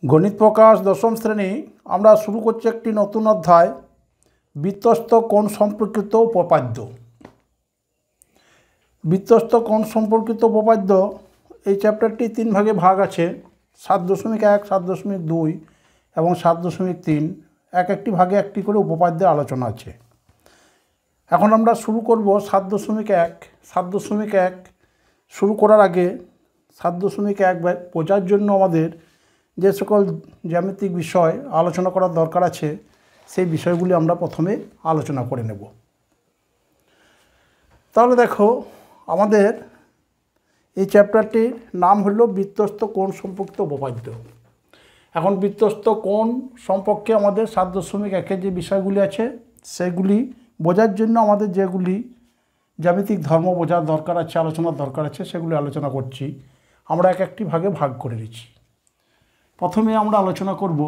গণিত প্রকাশ দশম শ্রেণী আমরা শুরু করছি একটি নতুন অধ্যায় বৃত্তস্থ কোণ সম্পর্কিত উপপাদ্য। বৃত্তস্থ কোণ সম্পর্কিত উপপাদ্য এই চ্যাপ্টারটি তিন ভাগে ভাগ আছে, 7.1, 7.2 এবং 7.3। এক একটি ভাগে একটি করে উপপাদ্যের আলোচনা আছে। এখন আমরা শুরু করব 7.1। 7.1 শুরু করার আগে 7.1 বোঝার জন্য আমাদের যে সকল জ্যামিতিক বিষয় আলোচনা করার দরকার আছে সেই বিষয়গুলি আমরা প্রথমে আলোচনা করে নেব। তাহলে দেখো, আমাদের এই চ্যাপ্টারটির নাম হলো বৃত্তস্থ কোণ সম্পর্কিত উপপাদ্য। এখন বৃত্তস্থ কোণ সম্পর্কে আমাদের 7.1 যে বিষয়গুলি আছে সেগুলি বোঝার জন্য আমাদের যেগুলি জ্যামিতিক ধর্ম বোঝার দরকার আছে, আলোচনার দরকার আছে, সেগুলি আলোচনা করছি। আমরা এক একটি ভাগে ভাগ করে দিচ্ছি। প্রথমে আমরা আলোচনা করব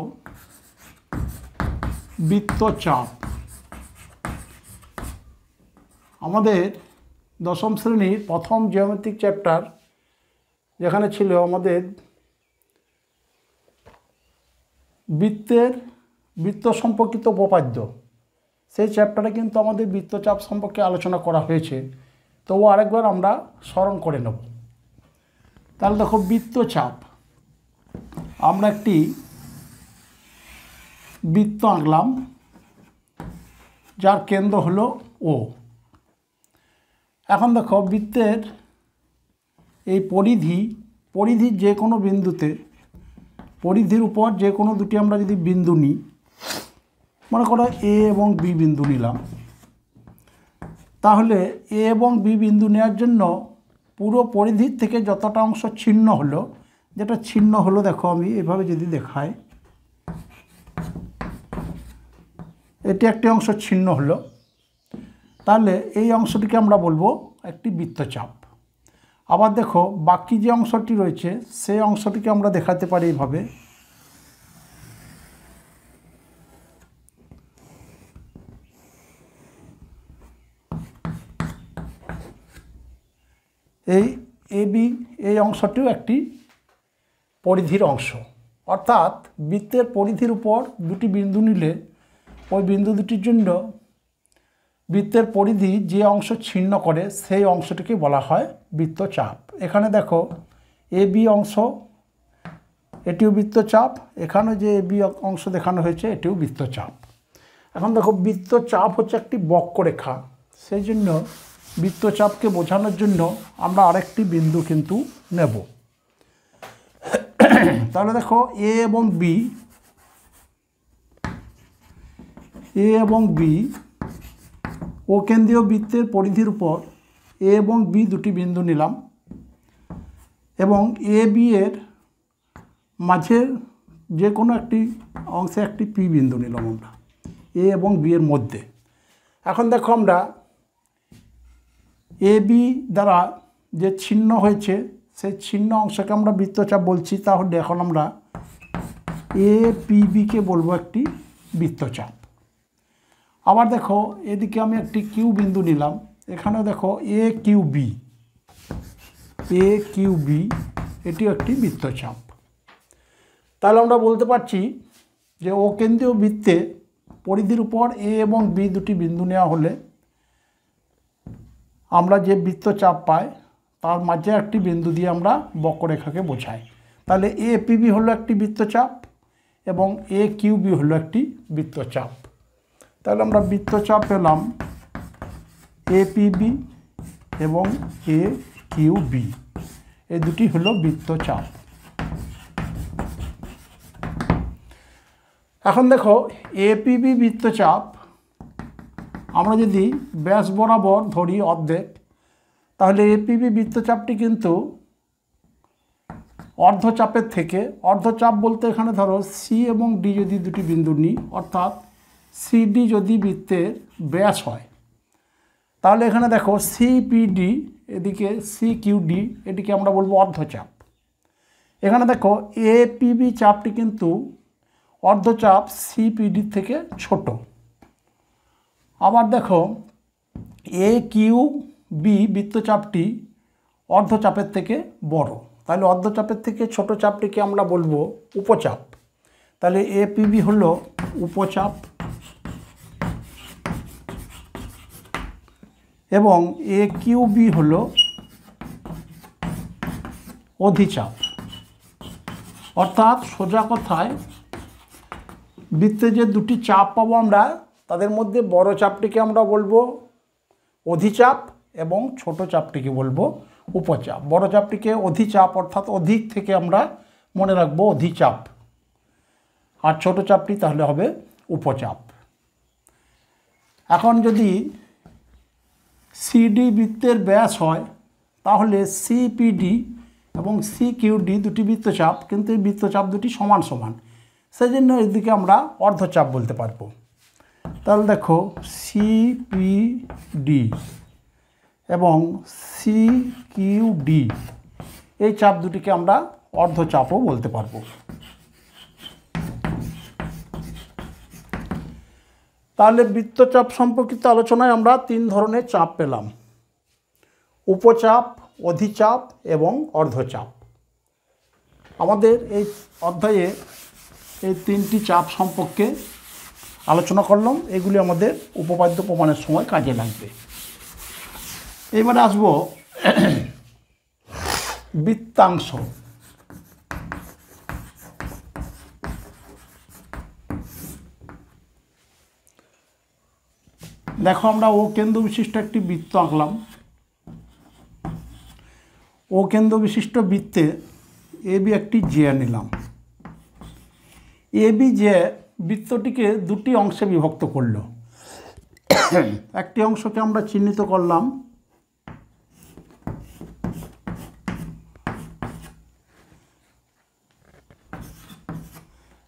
বৃত্তচাপ। আমাদের দশম শ্রেণীর প্রথম জিওমেট্রিক চ্যাপ্টার যেখানে ছিল আমাদের বৃত্ত সম্পর্কিত উপপাদ্য, সেই চ্যাপ্টারে কিন্তু আমাদের বৃত্তচাপ সম্পর্কে আলোচনা করা হয়েছে। তবুও আরেকবার আমরা স্মরণ করে নেব। তাহলে দেখো, বৃত্তচাপ, আমরা একটি বৃত্ত আঁকলাম যার কেন্দ্র হলো ও। এখন দেখো, বৃত্তের এই পরিধির যে কোনো বিন্দুতে, পরিধির উপর যে কোনো দুটি আমরা যদি বিন্দু নিই, মনে করো এ এবং বি বিন্দু নিলাম, তাহলে এ এবং বি বিন্দু নেওয়ার জন্য পুরো পরিধির থেকে যতটা অংশ ছিন্ন হলো, যেটা ছিন্ন হলো, দেখো আমি এভাবে যদি দেখাই, এটি একটি অংশ ছিন্ন হলো, তাহলে এই অংশটিকে আমরা বলবো একটি বৃত্তচাপ। আবার দেখো, বাকি যে অংশটি রয়েছে সেই অংশটিকে আমরা দেখাতে পারি এইভাবে, এই এবি, এই অংশটিও একটি পরিধির অংশ। অর্থাৎ বৃত্তের পরিধির উপর দুটি বিন্দু নিলে ওই বিন্দু দুটির জন্য বৃত্তের পরিধি যে অংশ ছিন্ন করে সেই অংশটিকে বলা হয় বৃত্তচাপ। এখানে দেখো, এ বি অংশ, এটিও বৃত্তচাপ। এখানে যে এ বি অংশ দেখানো হয়েছে এটিও বৃত্তচাপ। এখন দেখো, বৃত্তচাপ হচ্ছে একটি বক্ররেখা, সেই জন্য বৃত্তচাপকে বোঝানোর জন্য আমরা আরেকটি বিন্দু কিন্তু নেব। তাহলে দেখো, এ এবং বি ও কেন্দ্রীয় বৃত্তের পরিধির উপর এ এবং বি দুটি বিন্দু নিলাম এবং এ বি এর মাঝের যে কোনো একটি অংশে একটি পি বিন্দু নিলাম আমরা এ এবং বি এর মধ্যে। এখন দেখো, আমরা এ বি দ্বারা যে ছিন্ন হয়েছে সেই ছিন্ন অংশকে আমরা বৃত্তচাপ বলছি। তাহলে এখন আমরা এ পি বিকে বলবো একটি বৃত্তচাপ। আবার দেখো, এদিকে আমি একটি কিউ বিন্দু নিলাম, এখানে দেখো এ কিউ বি, এটিও একটি বৃত্তচাপ। তাহলে আমরা বলতে পারছি যে ও কেন্দ্রীয় বৃত্তে পরিধির উপর এ এবং বি দুটি বিন্দু নেওয়া হলে আমরা যে বৃত্তচাপ পাই তার মাঝে একটি বিন্দু দিয়ে আমরা বক্ররেখাকে বোঝাই। তাহলে এ পিবি হলো একটি বৃত্তচাপ এবং এ কিউবি হলো একটি বৃত্তচাপ। তাহলে আমরা বৃত্তচাপ পেলাম এ পিবি এবং এ কিউবি, এই দুটি হলো বৃত্তচাপ। এখন দেখো, এ পিবি বৃত্তচাপ আমরা যদি ব্যাস বরাবর ধরি অর্ধেক, তাহলে এপিবি বৃত্তচাপটি কিন্তু অর্ধচাপের থেকে, অর্ধচাপ বলতে এখানে ধরো সি এবং ডি যদি দুটি বিন্দু নিই, অর্থাৎ সিডি যদি বৃত্তের ব্যাস হয়, তাহলে এখানে দেখো সিপিডি, এদিকে সিকিউডি, এটিকে আমরা বলবো অর্ধচাপ। এখানে দেখো এপিবি চাপটি কিন্তু অর্ধচাপ সিপিডির থেকে ছোট। আবার দেখো, এ কিউ বি বৃত্তচাপটি অর্ধচাপের থেকে বড়। তাহলে অর্ধচাপের থেকে ছোট চাপটিকে আমরা বলবো উপচাপ। তাহলে এপিবি হলো উপচাপ এবং একিউবি হলো অধিচাপ। অর্থাৎ সোজা কথায় বৃত্তে যে দুটি চাপ পাবো আমরা, তাদের মধ্যে বড় চাপটিকে আমরা বলবো অধিচাপ এবং ছোট চাপটিকে বলবো উপচাপ। বড় চাপটিকে অধিচাপ অর্থাৎ অধিক থেকে আমরা মনে রাখবো অধিচাপ, আর ছোট চাপটি তাহলে হবে উপচাপ। এখন যদি সিডি বৃত্তের ব্যাস হয় তাহলে সিপিডি এবং সিকিউডি দুটি বৃত্তচাপ, কিন্তু এই বৃত্তচাপ দুটি সমান সমান, সেই জন্য এদিকে আমরা অর্ধচাপ বলতে পারবো। তাহলে দেখো সিপিডি এবং সিকিউডি এই চাপ দুটিকে আমরা অর্ধচাপও বলতে পারবো। তাহলে বৃত্তচাপ সম্পর্কিত আলোচনায় আমরা 3 ধরনের চাপ পেলাম: উপচাপ, অধিচাপ এবং অর্ধচাপ। আমাদের এই অধ্যায়ে এই 3টি চাপ সম্পর্কে আলোচনা করলাম। এগুলি আমাদের উপপাদ্য প্রমাণের সময় কাজে লাগবে। এবারে আসবো বৃত্তাংশ। দেখো আমরা ও কেন্দ্র বিশিষ্ট একটি বৃত্ত আঁকলাম। ও কেন্দ্র বিশিষ্ট বৃত্তে এবি একটি জে নিলাম। এবি জে বৃত্তটিকে দুটি অংশে বিভক্ত করলো। একটি অংশকে আমরা চিহ্নিত করলাম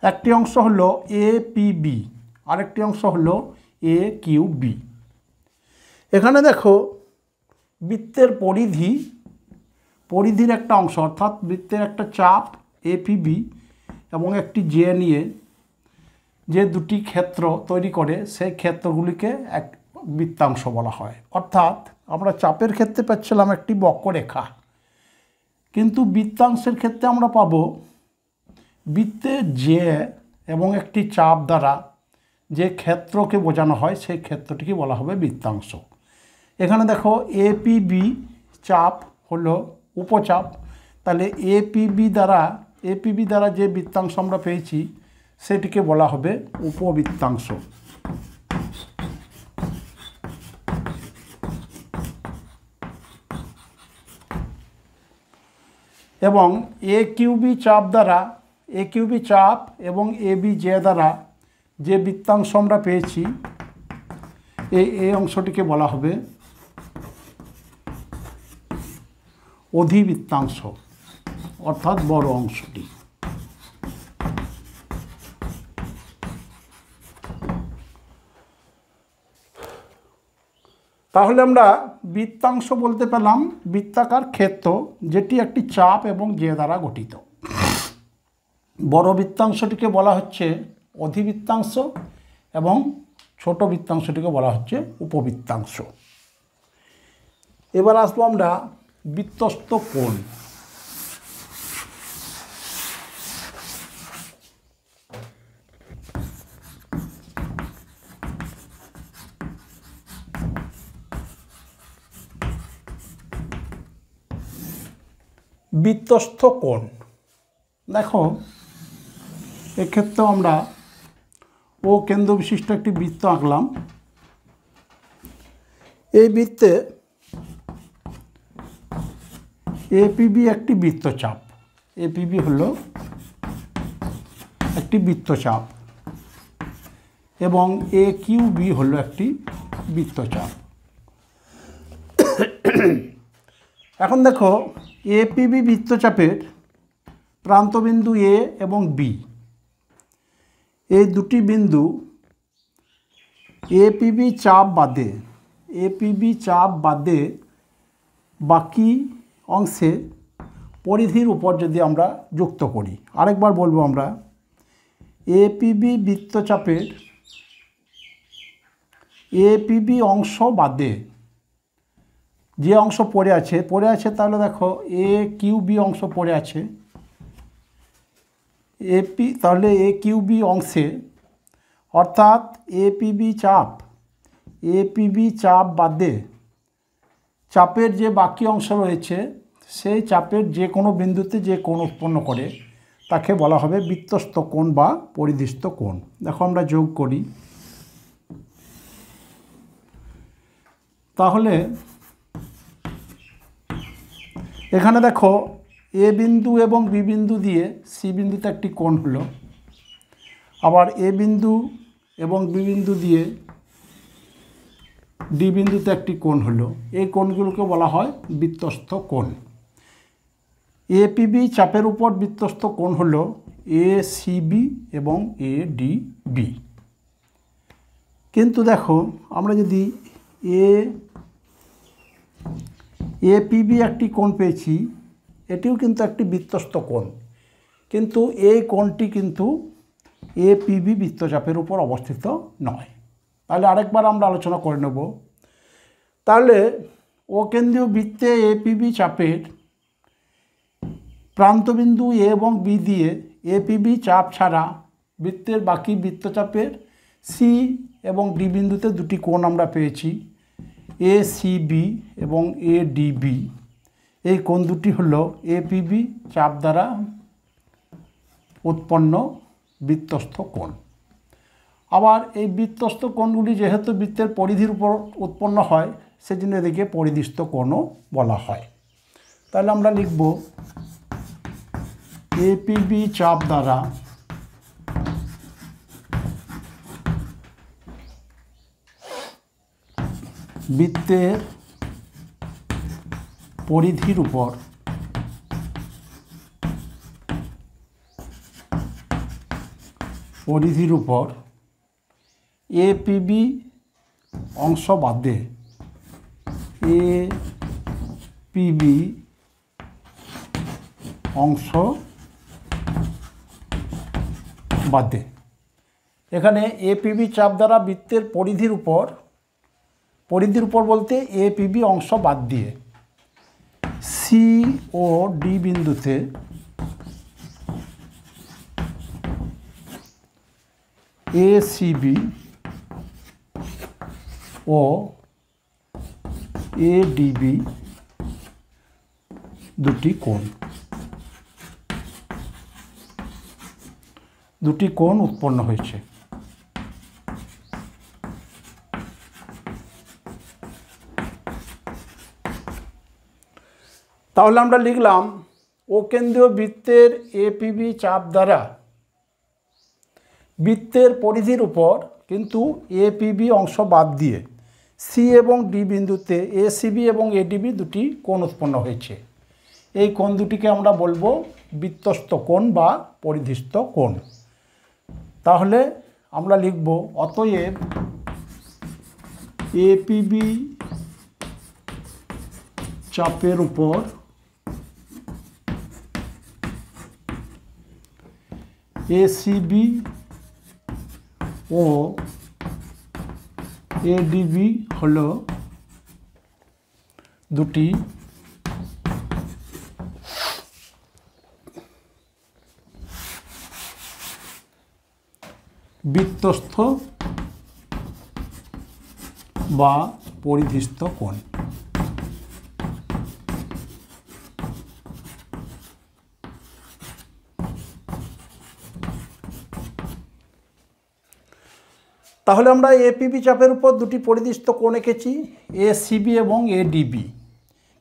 একটি অংশ হলো এপিবি, আরেকটি অংশ হলো একিউবি। এখানে দেখো বৃত্তের পরিধির একটা অংশ অর্থাৎ বৃত্তের একটা চাপ এপিবি এবং একটি জে নিয়ে যে দুটি ক্ষেত্র তৈরি করে সেই ক্ষেত্রগুলিকে এক বৃত্তাংশ বলা হয়। অর্থাৎ আমরা চাপের ক্ষেত্রে পাচ্ছিলাম একটি বক্ররেখা, কিন্তু বৃত্তাংশের ক্ষেত্রে আমরা পাব বৃত্তের জে এবং একটি চাপ দ্বারা যে ক্ষেত্রকে বোঝানো হয় সেই ক্ষেত্রটিকে বলা হবে বৃত্তাংশ। এখানে দেখো এপিবি চাপ হলো উপচাপ, তাহলে এপিবি দ্বারা যে বৃত্তাংশ আমরা পেয়েছি সেটিকে বলা হবে উপবৃত্তাংশ। এবং একিউবি চাপ এবং এবি জে দ্বারা যে বৃত্তাংশ আমরা পেয়েছি এই অংশটিকে বলা হবে অধিবৃত্তাংশ, অর্থাৎ বড় অংশটি। তাহলে আমরা বৃত্তাংশ বলতে পেলাম বৃত্তাকার ক্ষেত্র যেটি একটি চাপ এবং জে দ্বারা গঠিত। বড় বৃত্তাংশটিকে বলা হচ্ছে অধিবৃত্তাংশ এবং ছোট বৃত্তাংশটিকে বলা হচ্ছে উপবৃত্তাংশ। এবার আসবো আমরা বৃত্তস্থ কোণ। বৃত্তস্থ কোণ দেখো, এক্ষেত্রে আমরা ও কেন্দ্র বিশিষ্ট একটি বৃত্ত আঁকলাম। এই বৃত্তে এপিবি একটি বৃত্তচাপ, এপিবি হলো একটি বৃত্তচাপ এবং একিউবি হলো একটি বৃত্তচাপ। এখন দেখো এপিবি বৃত্তচাপের প্রান্তবিন্দু এ এবং বি, এই দুটি বিন্দু এপিবি চাপ বাদে বাকি অংশে পরিধির উপর যদি আমরা যুক্ত করি, আরেকবার বলবো আমরা, এপিবি বৃত্তচাপের এপিবি অংশ বাদে যে অংশ পড়ে আছে তাহলে দেখো এ কিউবি অংশ পড়ে আছে, এপি তাহলে এ কিউবি অংশে অর্থাৎ এপিবি চাপ বাদে চাপের যে বাকি অংশ রয়েছে সেই চাপের যে কোনো বিন্দুতে যে কোণ উৎপন্ন করে তাকে বলা হবে বৃত্তস্থ কোণ বা পরিধিস্থ কোণ। দেখো আমরা যোগ করি, তাহলে এখানে দেখো এ বিন্দু এবং বি বিন্দু দিয়ে সি বিন্দুতে একটি কোণ হলো, আবার এ বিন্দু এবং বি বিন্দু দিয়ে ডি বিন্দুতে একটি কোণ হলো। এই কোণগুলোকে বলা হয় বৃত্তস্থ কোণ। এপিবি চাপের উপর বৃত্তস্থ কোণ হলো এসিবি এবং এডিবি। কিন্তু দেখো আমরা যদি এপিবি একটি কোণ পেয়েছি, এটিও কিন্তু একটি বৃত্তস্থ কোণ, কিন্তু এই কোণটি কিন্তু এপিবি বৃত্তচাপের উপর অবস্থিত নয়। তাহলে আরেকবার আমরা আলোচনা করে নেব। তাহলে ও কেন্দ্রীয় বৃত্তে এপিবি চাপের প্রান্তবিন্দু এ এবং বি দিয়ে এপিবি চাপ ছাড়া বৃত্তের বাকি বৃত্তচাপের সি এবং ডি বিন্দুতে দুটি কোণ আমরা পেয়েছি, এসিবি এবং এডিবি। এই কোণ দুটি হলো এপিবি চাপ দ্বারা উৎপন্ন বৃত্তস্থ কোণ। আবার এই বৃত্তস্থ কোণগুলি যেহেতু বৃত্তের পরিধির উপর উৎপন্ন হয়, সেজন্য এদিকে পরিধিস্থ কোণও বলা হয়। তাহলে আমরা লিখব এপিবি চাপ দ্বারা বৃত্তের পরিধির উপর এপিবি অংশ বাদে এখানে এপিবি চাপ দ্বারা বৃত্তের পরিধির উপর বলতে এপিবি অংশ বাদ দিয়ে সি ও ডি বিন্দুতে এসিবি ও এডিবি দুটি কোণ উৎপন্ন হয়েছে। তাহলে আমরা লিখলাম ও কেন্দ্রীয় বৃত্তের এপিবি চাপ দ্বারা বৃত্তের পরিধির উপর কিন্তু এপিবি অংশ বাদ দিয়ে সি এবং ডি বিন্দুতে এসিবি এবং এডিবি দুটি কোণ উৎপন্ন হয়েছে। এই কোণ দুটিকে আমরা বলবো বৃত্তস্থ কোণ বা পরিধিস্থ কোণ। তাহলে আমরা লিখব অতএব এপিবি চাপের উপর এসিবি ও এডিবি হল দুটি বৃত্তস্থ বা পরিধিস্থ কোণ। তাহলে আমরা এপিবি চাপের উপর দুটি পরিধিস্থ কোণ এঁকেছি, এসিবি এবং এডিবি।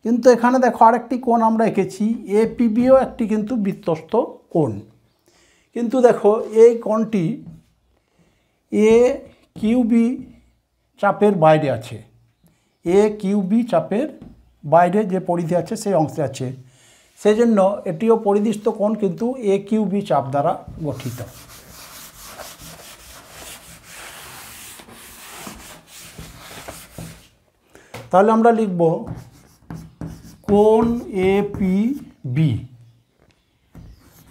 কিন্তু এখানে দেখো আরেকটি কোণ আমরা এঁকেছি, এপিবিও একটি কিন্তু বৃত্তস্থ কোণ। কিন্তু দেখো এই কোণটি এ কিউবি চাপের বাইরে আছে, এ কিউবি চাপের বাইরে যে পরিধি আছে সেই অংশে আছে, সেই জন্য এটিও পরিধিস্থ কোণ কিন্তু এ কিউবি চাপ দ্বারা গঠিত। তাহলে আমরা লিখব কোণ এপিবি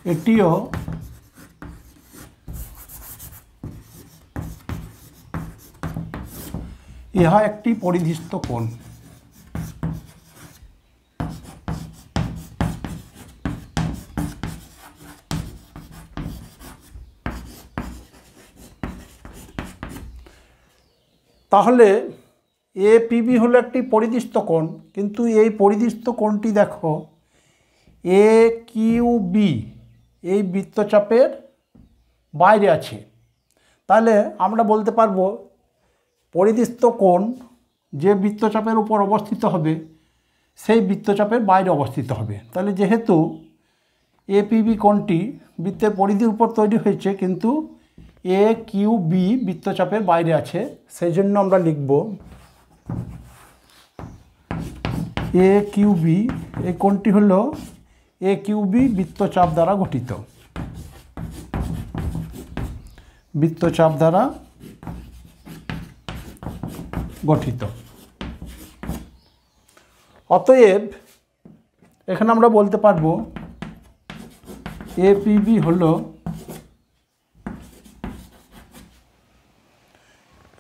এটিও ইহা একটি পরিধিস্থ কোণ। তাহলে এপিবি হলো একটি পরিদৃষ্ট কোণ, কিন্তু এই পরিদৃষ্ট কোণটি দেখো এ কিউ বি এই বৃত্তচাপের বাইরে আছে। তাহলে আমরা বলতে পারবো পরিদৃষ্ট কোণ যে বৃত্তচাপের উপর অবস্থিত হবে সেই বৃত্তচাপের বাইরে অবস্থিত হবে। তাহলে যেহেতু এপিবি কোণটি বৃত্তের পরিধির উপর তৈরি হয়েছে কিন্তু এ কিউ বি বৃত্তচাপের বাইরে আছে, সেই জন্য আমরা লিখব এ কিউ বি এই কোণটি হল এ কিউ বি বৃত্তচাপ দ্বারা গঠিত, বৃত্তচাপ দ্বারা গঠিত। অতএব এখানে আমরা বলতে পারবো এপিবি হল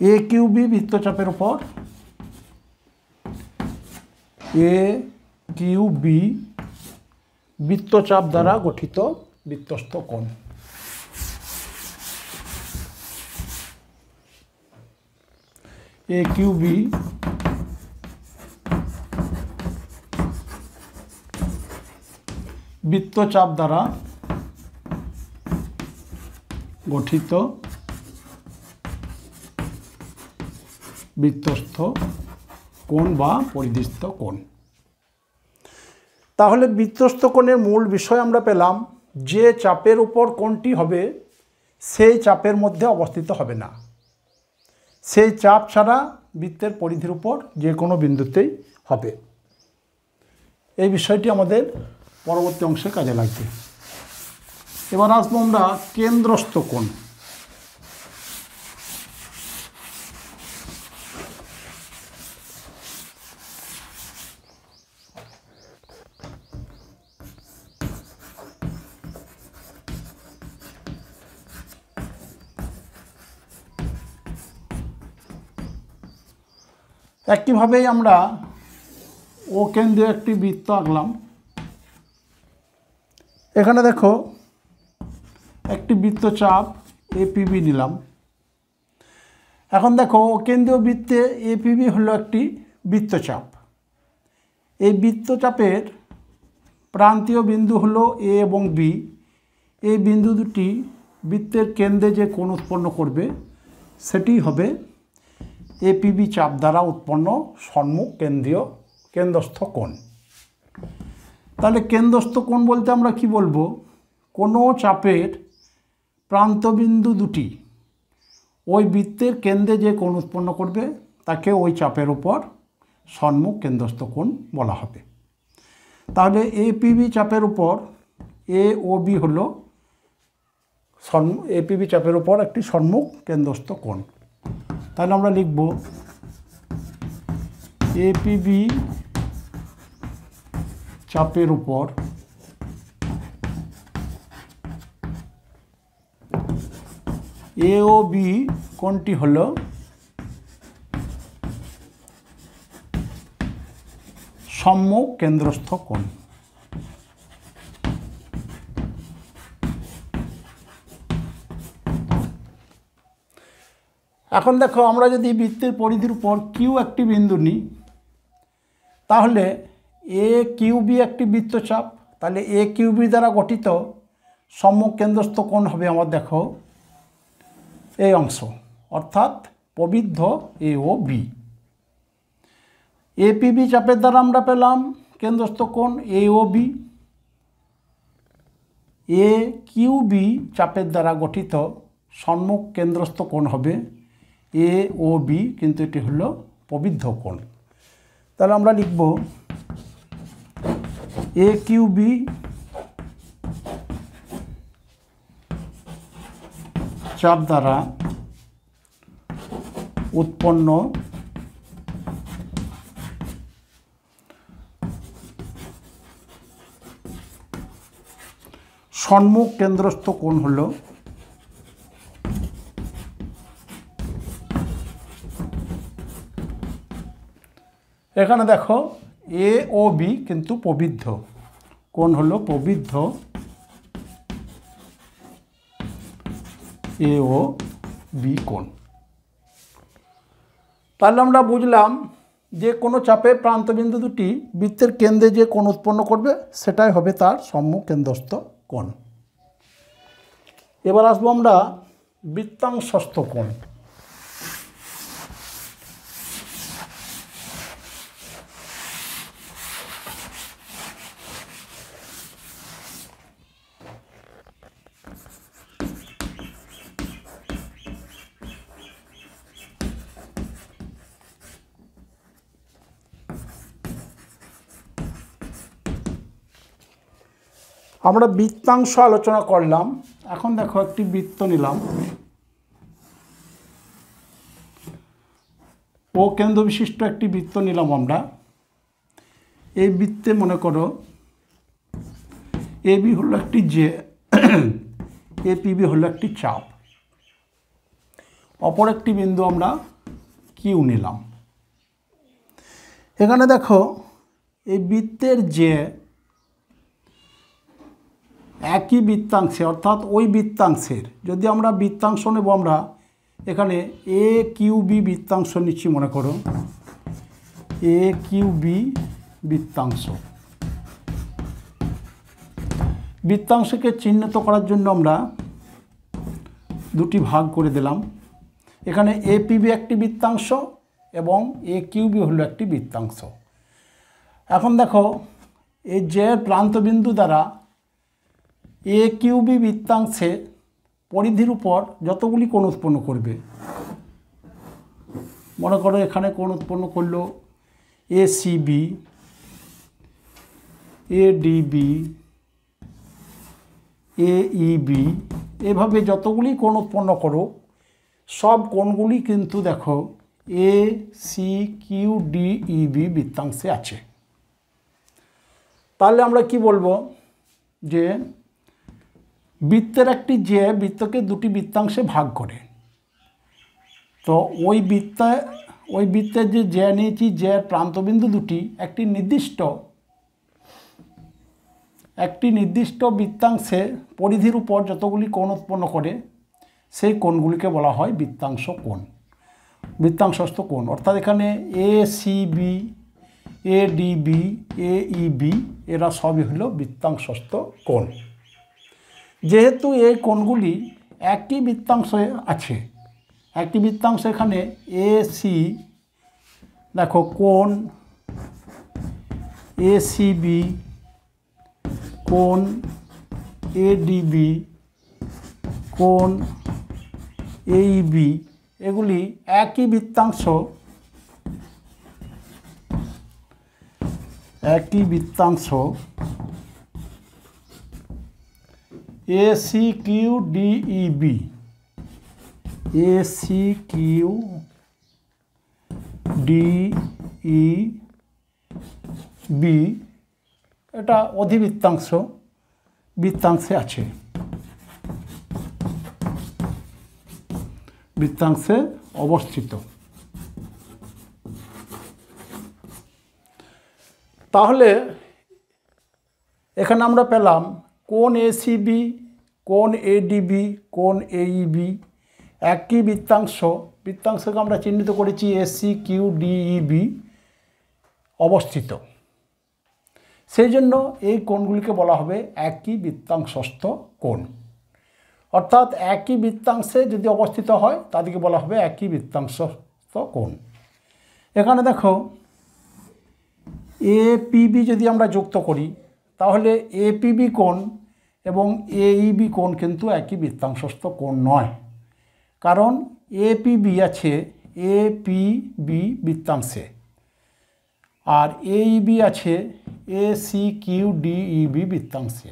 এ কিউ বি বৃত্তচাপের উপর এ কিউ বি বৃত্তচাপ দ্বারা গঠিত বৃত্তস্থ কোণ। এ কিউ বি বৃত্তচাপ দ্বারা গঠিত বৃত্তস্থ কোণ বা পরিদৃষ্ট কোণ। তাহলে বৃত্তস্থ কোণের মূল বিষয় আমরা পেলাম, যে চাপের উপর কোণটি হবে সেই চাপের মধ্যে অবস্থিত হবে না, সেই চাপ ছাড়া বৃত্তের পরিধির উপর যে কোনো বিন্দুতেই হবে। এই বিষয়টি আমাদের পরবর্তী অংশে কাজে লাগবে। এবার আসবো আমরা কেন্দ্রস্থ কোণ। একইভাবেই আমরা ও কেন্দ্রীয় একটি বৃত্ত আঁকলাম। এখানে দেখো একটি বৃত্তচাপ এপিবি নিলাম। এখন দেখো ও কেন্দ্রীয় বৃত্তে এপিবি হলো একটি বৃত্তচাপ। এই বৃত্তচাপের প্রান্তীয় বিন্দু হলো এ এবং বি। এই বিন্দু দুটি বৃত্তের কেন্দ্রে যে কোণ উৎপন্ন করবে সেটি হবে এপিবি চাপ দ্বারা উৎপন্ন সম্মুখ কেন্দ্রস্থ কোণ। তাহলে কেন্দ্রস্থ কোণ বলতে আমরা কি বলবো, কোনো চাপের প্রান্তবিন্দু দুটি ওই বৃত্তের কেন্দ্রে যে কোণ উৎপন্ন করবে তাকে ওই চাপের উপর সম্মুখ কেন্দ্রস্থ কোণ বলা হবে। তাহলে এপিবি চাপের উপর এ ও বি হল এপিবি চাপের উপর একটি সম্মুখ কেন্দ্রস্থ কোণ। তাহলে আমরা লিখব এপিবি চাপের উপর এ ও বি কোণটি হল সম্মুখ কেন্দ্রস্থ কোণ। এখন দেখো আমরা যদি বৃত্তের পরিধির উপর কিউ একটি বিন্দু নিই তাহলে এ কিউ বি একটি বৃত্তচাপ। তাহলে এ কিউ বি দ্বারা গঠিত সম্মুখ কেন্দ্রস্থ কোণ হবে আমার দেখো এই অংশ, অর্থাৎ প্রবৃদ্ধ এ ও বি। এপিবি চাপের দ্বারা আমরা পেলাম কেন্দ্রস্থ কোণ এ ও বি। এ কিউ বি চাপের দ্বারা গঠিত সম্মুখ কেন্দ্রস্থ কোণ হবে এ ও বি, কিন্তু এটি হলো প্রবৃদ্ধ কোণ। তাহলে আমরা লিখব এ কিউ বি চাপ দ্বারা উৎপন্ন সম্মুখ কেন্দ্রস্থ কোণ হল এখানে দেখো এ ও বি কিন্তু প্রবৃদ্ধ কোণ হলো প্রবৃদ্ধ এ ও বি কোণ। তাহলে আমরা বুঝলাম যে কোনো চাপে প্রান্তবিন্দু দুটি বৃত্তের কেন্দ্রে যে কোণ উৎপন্ন করবে সেটাই হবে তার সম্মুখকেন্দ্রস্থ কোণ। এবার আসবো আমরা বৃত্তাংশস্থ কোণ। আমরা বৃত্তাংশ আলোচনা করলাম। এখন দেখো একটি বৃত্ত নিলাম, ও কেন্দ্র বিশিষ্ট একটি বৃত্ত নিলাম আমরা। এই বৃত্তে মনে করো এবি হলো একটি জে, এপিবি হলো একটি চাপ, অপর একটি বিন্দু আমরা কিউ নিলাম। এখানে দেখো এই বৃত্তের যে একই বৃত্তাংশে অর্থাৎ ওই বৃত্তাংশের, যদি আমরা বৃত্তাংশ নেব, আমরা এখানে এ কিউ বি বৃত্তাংশ নিচ্ছি, মনে করো এ কিউ বি বৃত্তাংশ। বৃত্তাংশকে চিহ্নিত করার জন্য আমরা দুটি ভাগ করে দিলাম। এখানে এপিবি একটি বৃত্তাংশ এবং এ কিউবি হলো একটি বৃত্তাংশ। এখন দেখো এই যে প্রান্তবিন্দু দ্বারা এ কিউবি বৃত্তাংশে পরিধির উপর যতগুলি কোণ উৎপন্ন করবে, মনে করো এখানে কোণ উৎপন্ন করলো এ সিবি, এ ডিবি, এ ইবি, এভাবে যতগুলি কোণ উৎপন্ন করো সব কোণগুলি কিন্তু দেখো এ সি কিউ ডি ইবি বৃত্তাংশে আছে। তাহলে আমরা কি বলবো যে বৃত্তের একটি যে বৃত্তকে দুটি বৃত্তাংশে ভাগ করে, তো ওই বৃত্তের যে জ্যা নিয়েছি, জ্যার প্রান্তবিন্দু দুটি একটি নির্দিষ্ট বৃত্তাংশে পরিধির উপর যতগুলি কোণ উৎপন্ন করে সেই কোণগুলিকে বলা হয় বৃত্তাংশস্থ কোণ। অর্থাৎ এখানে এ সিবি, এ ডিবি, এ ইবি এরা সবই হলো বৃত্তাংশস্থ কোণ। যেহেতু এই কোণগুলি একই বৃত্তাংশে আছে, একটি বৃত্তাংশ এখানে এ সি, দেখো কোণ এ সিবি, কোণ এ ডিবি, কোণ এ ইবি, এগুলি একই বৃত্তাংশ, A C Q D E B, A C Q D E B, এটা বৃত্তাংশে আছে, বৃত্তাংশে অবস্থিত। তাহলে এখানে আমরা পেলাম কোণ এসিবি, কোণ এডিবি, কোণ এইবি একই বৃত্তাংশকে আমরা চিহ্নিত করেছি এসি কিউ ডিইবি অবস্থিত। সেই জন্য এই কোণগুলিকে বলা হবে একই বৃত্তাংশস্থ কোণ। অর্থাৎ একই বৃত্তাংশে যদি অবস্থিত হয় তাদেরকে বলা হবে একই বৃত্তাংশস্থ কোণ। এখানে দেখো এপিবি যদি আমরা যুক্ত করি তাহলে এপিবি কোণ এবং এইবি কোণ কিন্তু একই বৃত্তাংশস্থ কোণ নয়, কারণ এপিবি আছে এপিবি বৃত্তাংশে আর এইবি আছে এসি কিউ ডিইবি বৃত্তাংশে,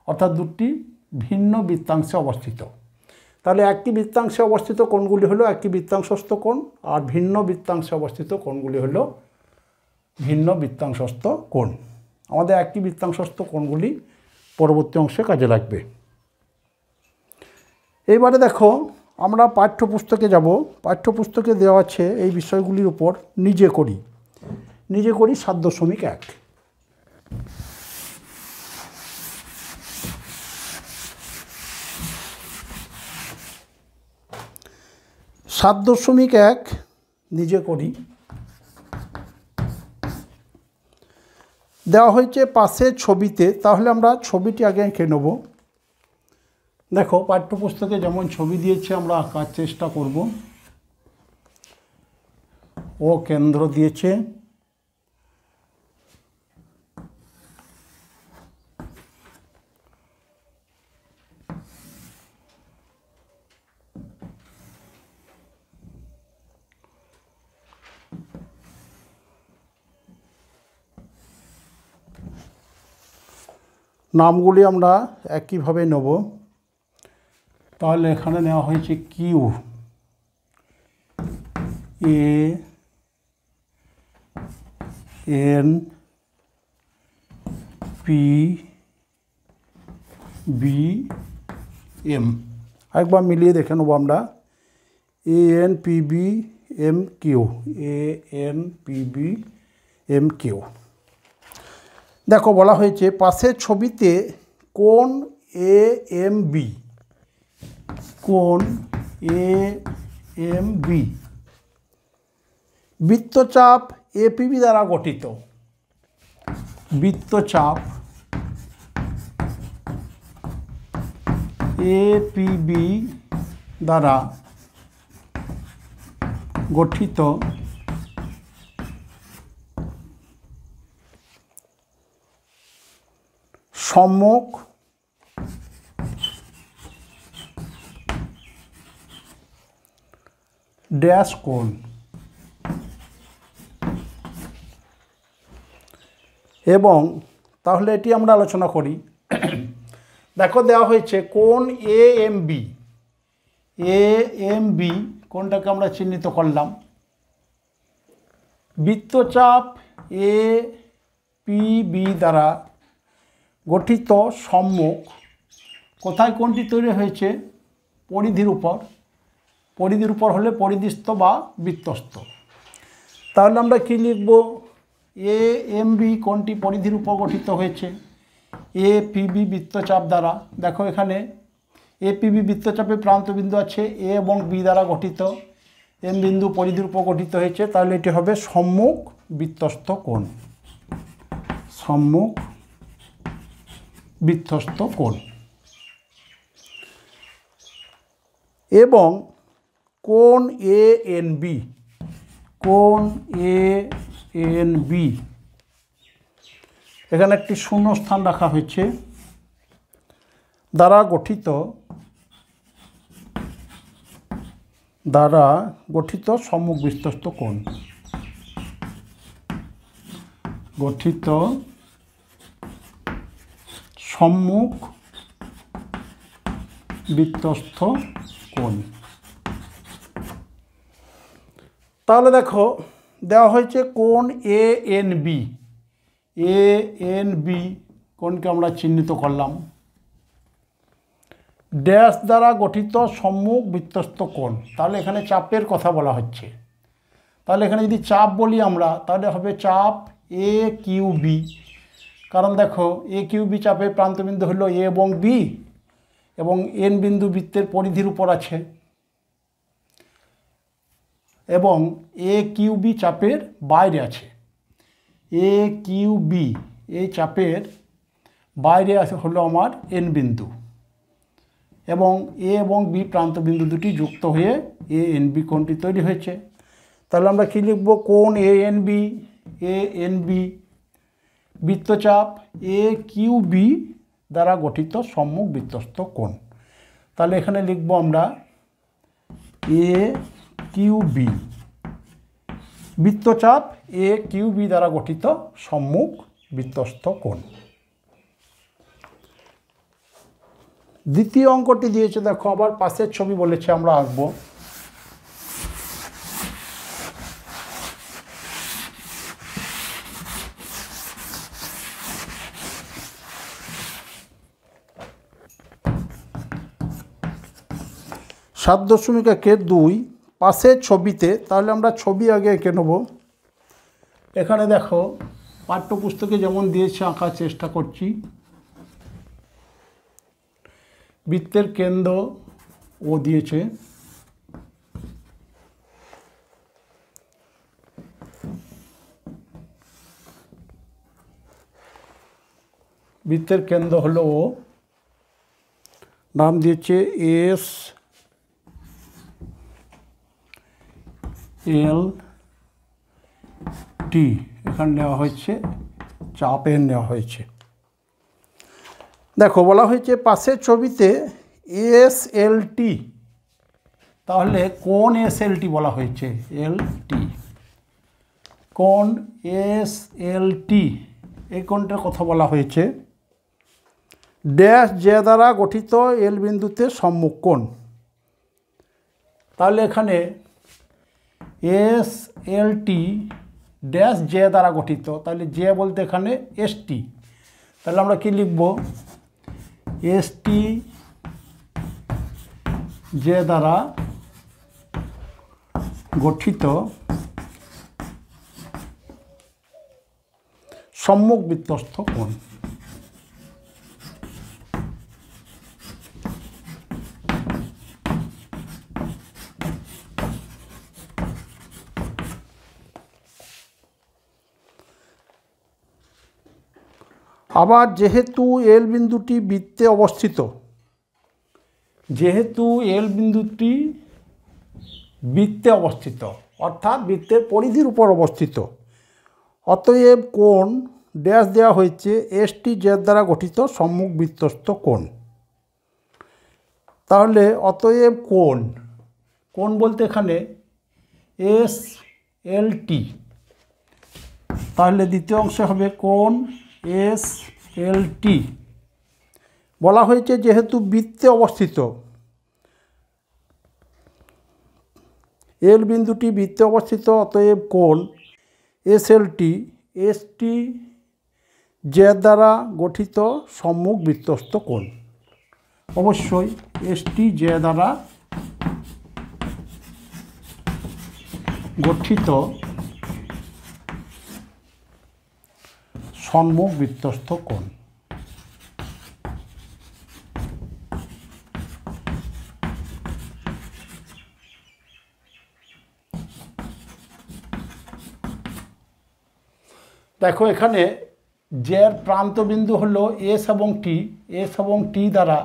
অর্থাৎ দুটি ভিন্ন বৃত্তাংশে অবস্থিত। তাহলে একই বৃত্তাংশে অবস্থিত কোণগুলি হলো একই বৃত্তাংশস্থ কোণ, আর ভিন্ন বৃত্তাংশে অবস্থিত কোণগুলি হলো ভিন্ন বৃত্তাংশস্থ কোণ। আমাদের একই বৃত্তাংশস্থ কোণগুলি পরবর্তী অংশে কাজে লাগবে। এইবারে দেখো আমরা পাঠ্যপুস্তকে যাব। পাঠ্যপুস্তকে দেওয়া আছে এই বিষয়গুলির উপর নিজে করি 7.1। 7.1 নিজে করি। দেওয়া হয়েছে পাশের ছবিতে, তাহলে আমরা ছবিটি আগে এঁকে নেব। দেখো পাঠ্যপুস্তকে যেমন ছবি দিয়েছে আমরা আঁকার চেষ্টা করব। ও কেন্দ্র দিয়েছে, নামগুলি আমরা একইভাবে নেব। তাহলে এখানে নেওয়া হয়েছে Q, A N P B M. একবার মিলিয়ে দেখে নেবো আমরা। A N P B M Q, A N P B M Q. দেখো বলা হয়েছে পাশের ছবিতে কোণ এ এম বি, কোণ এ এম বি বৃত্তচাপ এপিবি দ্বারা গঠিত। বৃত্তচাপ এপিবি দ্বারা গঠিত সম্মুখ ড্যাশ কোণ এবং তাহলে এটি আমরা আলোচনা করি। দেখো দেওয়া হয়েছে কোণ A M B, A M B কোণটাকে আমরা চিহ্নিত করলাম। বৃত্তচাপ এ পি বি দ্বারা গঠিত সম্মুখ, কোথায় কোণটি তৈরি হয়েছে? পরিধির উপর। পরিধির উপর হলে পরিধিস্থ বা বৃত্তস্থ। তাহলে আমরা কি লিখব? এ এম বি কোণটি পরিধির উপর গঠিত হয়েছে এ পি বি বৃত্তচাপ দ্বারা। দেখো এখানে এ পি বি বৃত্তচাপে প্রান্তবিন্দু আছে এ এবং বি দ্বারা গঠিত, এম বিন্দু পরিধির উপর গঠিত হয়েছে। তাহলে এটি হবে সম্মুখ বৃত্তস্থ কোণ, সম্মুখ বৃত্তস্থ কোণ। এবং কোণ এ এন বি, কোণ এ এন বি, এখানে একটি শূন্য স্থান রাখা হয়েছে, দ্বারা গঠিত সম্মুখ বৃত্তস্থ কোণ, গঠিত সম্মুখ বৃত্তস্থ কোণ। তাহলে দেখো দেওয়া হয়েছে কোণ A N B, A N B কোণকে আমরা চিহ্নিত করলাম। ড্যাশ দ্বারা গঠিত সম্মুখ বৃত্তস্থ কোণ, তাহলে এখানে চাপের কথা বলা হচ্ছে। তাহলে এখানে যদি চাপ বলি আমরা, তাহলে হবে চাপ এ কিউ বি। কারণ দেখো এ কিউ বি চাপের প্রান্তবিন্দু হলো এ এবং বি, এবং এন বিন্দু বৃত্তের পরিধির উপর আছে, এবং এ কিউ বি চাপের বাইরে আছে। এ কিউ বি এই চাপের বাইরে হলো আমার এন বিন্দু, এবং এ এবং বি প্রান্তবিন্দু দুটি যুক্ত হয়ে এ এন বি কোণটি তৈরি হয়েছে। তাহলে আমরা কী লিখব? কোণ A N B, A N B বৃত্তচাপ এ কিউ বি দ্বারা গঠিত সম্মুখ বৃত্তস্থ কোণ। তাহলে এখানে লিখব আমরা এ কিউ বি বৃত্তচাপ এ কিউ বি দ্বারা গঠিত সম্মুখ বৃত্তস্থ কোণ। দ্বিতীয় অঙ্কটি দিয়েছে, দেখো আবার পাশের ছবি বলেছে আমরা আঁকবো। সাত দশমিক একের 2 পাশের ছবিতে, তাহলে আমরা ছবি আগে এঁকে নেব। এখানে দেখো পাঠ্যপুস্তকে যেমন দিয়েছে আঁকার চেষ্টা করছি। বৃত্তের কেন্দ্র ও দিয়েছে, বৃত্তের কেন্দ্র হলো ও, নাম দিয়েছে এস এল টি, এখানে নেওয়া হয়েছে চাপ এন নেওয়া হয়েছে। দেখো বলা হয়েছে পাশের ছবিতে এস এল টি, তাহলে কোন এস এল টি বলা হয়েছে, এল টি, কোন এস এল টি, এই কোণটার কথা বলা হয়েছে। ড্যাশ জে দ্বারা গঠিত এল বিন্দুতে সম্মুখ কোণ। তাহলে এখানে এস এল টি ড্যাশ জে দ্বারা গঠিত, তাহলে জে বলতে এখানে এস টি, তাহলে আমরা কি লিখব, এস টি জে দ্বারা গঠিত সম্মুখ বৃত্তস্থ কোণ। আবার যেহেতু এল বিন্দুটি বৃত্তে অবস্থিত, যেহেতু এল বিন্দুটি বৃত্তে অবস্থিত অর্থাৎ বৃত্তের পরিধির উপর অবস্থিত, অতএব কোণ ড্যাশ দেওয়া হয়েছে এস টি জেড দ্বারা গঠিত সম্মুখ বৃত্তস্থ কোণ। তাহলে অতএব কোণ, কোণ বলতে এখানে এস এল টি, তাহলে দ্বিতীয় অংশে হবে কোণ এস এল টি। বলা হয়েছে যেহেতু বৃত্তে অবস্থিত, এল বিন্দুটি বৃত্তে অবস্থিত, অতএব কোণ S L T S T J দ্বারা গঠিত সম্মুখ বৃত্তস্থ কোণ। অবশ্যই এস টি জে দ্বারা গঠিত সম্মুখ বৃত্তস্থ কোণ। দেখো এখানে জের প্রান্ত বিন্দু হলো এস এবং টি, এস এবং টি দ্বারা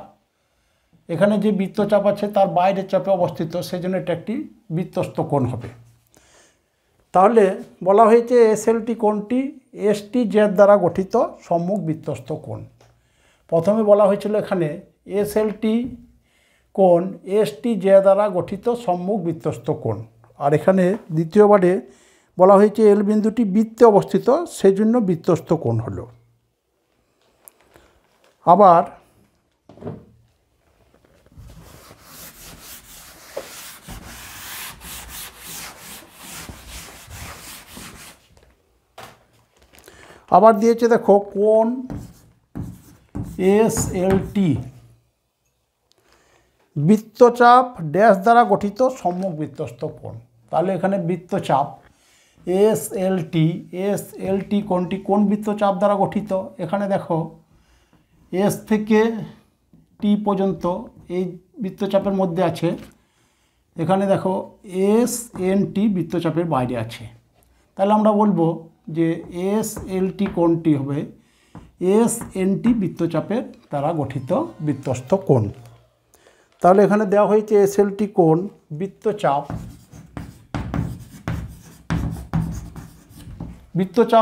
এখানে যে বৃত্তচাপ আছে তার বাইরের চাপে অবস্থিত, সেই জন্য এটা একটি বৃত্তস্থ কোণ হবে। তাহলে বলা হয়েছে এস এল টি কোণটি এস টি জের দ্বারা গঠিত সম্মুখ বৃত্তস্থ কোণ। প্রথমে বলা হয়েছিল এখানে এস এল টি কোণ এস টি জে দ্বারা গঠিত সম্মুখ বৃত্তস্থ কোণ, আর এখানে দ্বিতীয়বারে বলা হয়েছে এল বিন্দুটি বৃত্তে অবস্থিত, সেই জন্য বৃত্তস্থ কোণ হলো। আবার আবার দিয়েছে দেখো কোণ এস এল টি বৃত্তচাপ ড্যাশ দ্বারা গঠিত সম্মুখ বৃত্তস্থ কোণ। তাহলে এখানে বৃত্তচাপ এস এল টি কোণটি কোন বৃত্তচাপ দ্বারা গঠিত, এখানে দেখো এস থেকে টি পর্যন্ত এই বৃত্তচাপের মধ্যে আছে, এখানে দেখো এস এন টি বৃত্তচাপের বাইরে আছে। তাহলে আমরা বলবো যে এস এল টি কোণটি হবে এস এন টি বৃত্তচাপের দ্বারা গঠিত বৃত্তস্থ কোণ। তাহলে এখানে দেওয়া হয়েছে এস এল টি কোণ বৃত্তচাপ,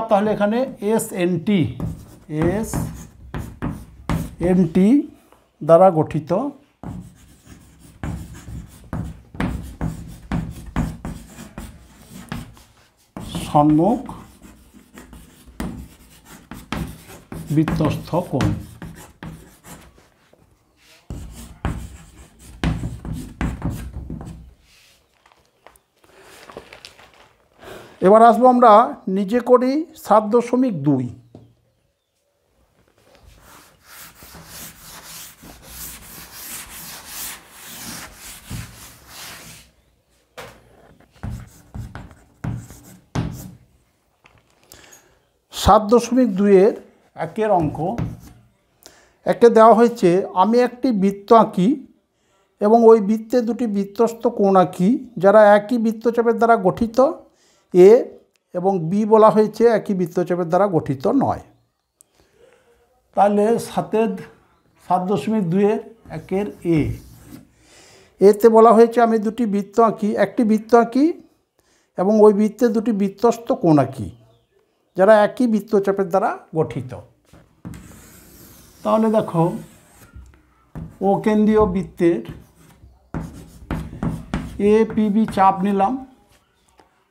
তাহলে এখানে এস এন টি দ্বারা গঠিত সম্মুখ বৃত্তস্থ কোণ। এবার আসবো আমরা নিজে করি 7.2। সাত দশমিক 2-এর একের অঙ্ক। একে দেওয়া হয়েছে আমি একটি বৃত্ত আঁকি এবং ওই বৃত্তে দুটি বৃত্তস্থ কোণ আঁকি যারা একই বৃত্তচাপের দ্বারা গঠিত, এ এবং বি বলা হয়েছে একই বৃত্তচাপের দ্বারা গঠিত নয়। তাহলে 7.2-এর এতে বলা হয়েছে আমি দুটি বৃত্ত আঁকি, একটি বৃত্ত আঁকি এবং ওই বৃত্তে দুটি বৃত্তস্থ কোণ আঁকি যারা একই বৃত্তচাপের দ্বারা গঠিত। তাহলে দেখো ও কেন্দ্রীয় বৃত্তের APB চাপ নিলাম,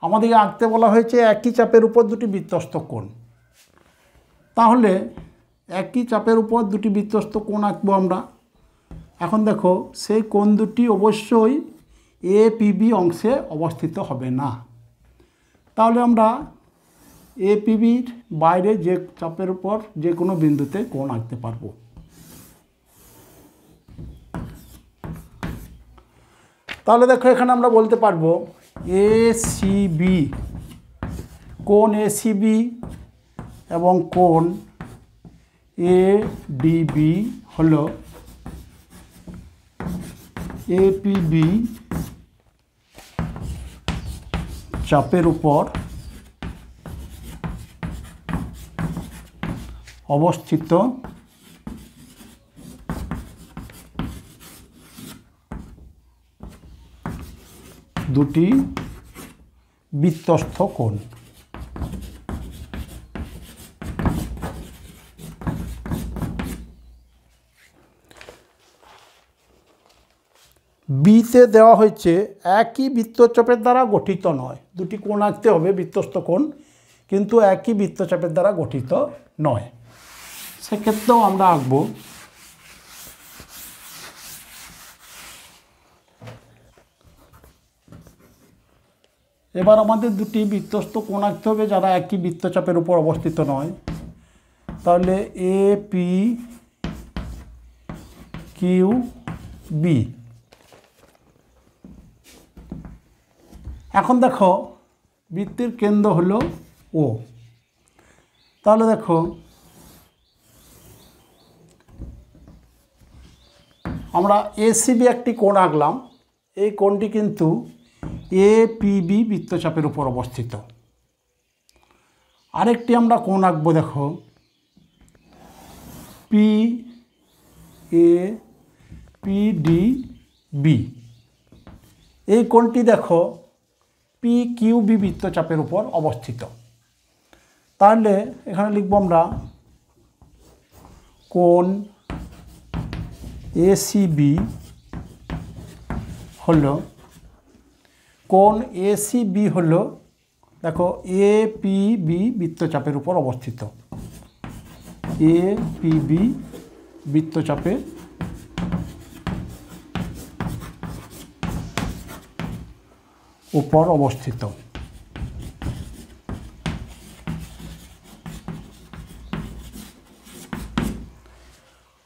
আমাদেরকে আঁকতে বলা হয়েছে একই চাপের উপর দুটি বৃত্তস্থ কোণ। তাহলে একই চাপের উপর দুটি বৃত্তস্থ কোণ আঁকবো আমরা। এখন দেখো সেই কোণ দুটি অবশ্যই APB অংশে অবস্থিত হবে না। তাহলে আমরা APBর বাইরে যে চাপের উপর যে কোনো বিন্দুতে কোণ আঁকতে পারবো। তাহলে দেখো এখানে আমরা বলতে পারবো ACB, কোণ ACB এবং কোণ ADB হলো APB চাপের উপর অবস্থিত দুটি বৃত্তস্থ কোণ। বিতে দেওয়া হয়েছে একই বৃত্তচাপের দ্বারা গঠিত নয়, দুটি কোণ আঁকতে হবে বৃত্তস্থ কোণ, কিন্তু একই বৃত্তচাপের দ্বারা গঠিত নয়। সেক্ষেত্রেও আমরা আঁকবো। এবার আমাদের দুটি বৃত্তস্থ কোণ আঁকতে হবে যারা একই বৃত্তচাপের উপর অবস্থিত নয়। তাহলে APQB। এখন দেখো বৃত্তের কেন্দ্র হলো O। তাহলে দেখো আমরা ACB একটি কোণ আঁকলাম, এই কোণটি কিন্তু APB বৃত্তচাপের উপর অবস্থিত। আরেকটি আমরা কোণ আঁকবো, দেখো PAPDB। এই কোণটি দেখো PQB বৃত্তচাপের উপর অবস্থিত। তাহলে এখানে লিখব আমরা কোণ ACB হলো দেখো APB বৃত্তচাপের উপর অবস্থিত, APB বৃত্তচাপের উপর অবস্থিত।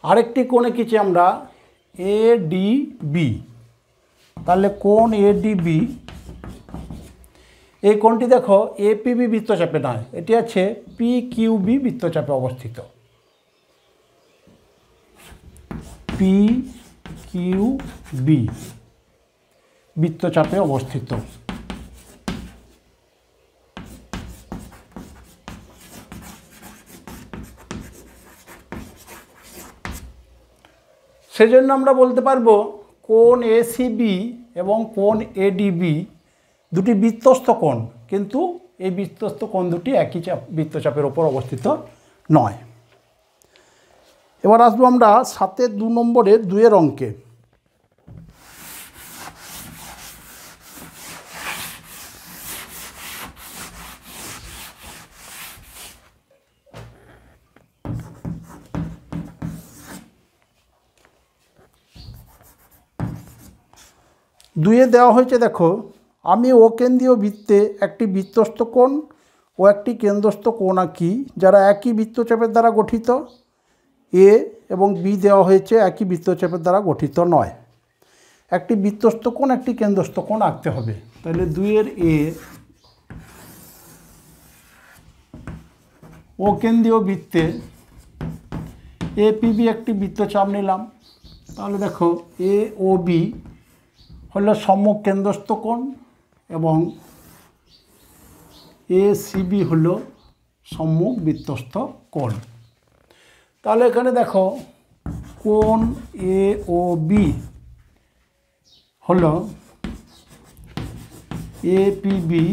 আরেকটি কোণ এঁকেছি আমরা ADB। তাহলে কোণ ADB, এই কোণটি দেখো APB বৃত্তচাপে নয়, এটি আছে PQB বৃত্তচাপে অবস্থিত, PQB বৃত্তচাপে অবস্থিত। সেজন্য আমরা বলতে পারবো কোণ ACB এবং কোণ ADB দুটি বৃত্তস্থ কোণ, কিন্তু এই বৃত্তস্থ কোণ দুটি একই বৃত্তচাপের ওপর অবস্থিত নয়। এবার আসবো আমরা 7-2 নম্বরের 2 অঙ্কে। দুয়ে দেওয়া হয়েছে, দেখো আমি ও কেন্দ্রীয় বৃত্তে একটি বৃত্তস্থ কোণ ও একটি কেন্দ্রস্থ কোণ আঁকি যারা একই বৃত্তচাপের দ্বারা গঠিত। A এবং B দেওয়া হয়েছে একই বৃত্তচাপের দ্বারা গঠিত নয়। একটি বৃত্তস্থ কোণ একটি কেন্দ্রস্থ কোণ আঁকতে হবে। তাহলে 2-এর A ও কেন্দ্রীয় বৃত্তে APB একটি বৃত্তচাপ নিলাম। তাহলে দেখো AOB হলো সম্মুখ কেন্দ্রস্থ কোণ এবং ACB হলো সম্মুখ বৃত্তস্থ কোণ। তাহলে এখানে দেখো কোণ এ ও বি হলো এপিবি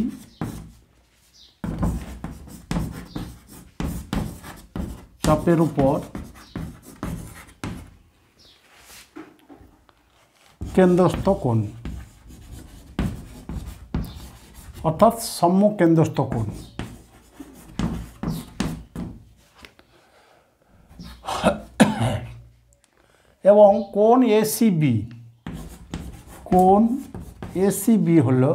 চাপের উপর কেন্দ্রস্থ কোণ, অর্থাৎ সম্মুখ কেন্দ্রস্থ কোণ। এবং কোণ এসিবি, কোণ এসিবি হলো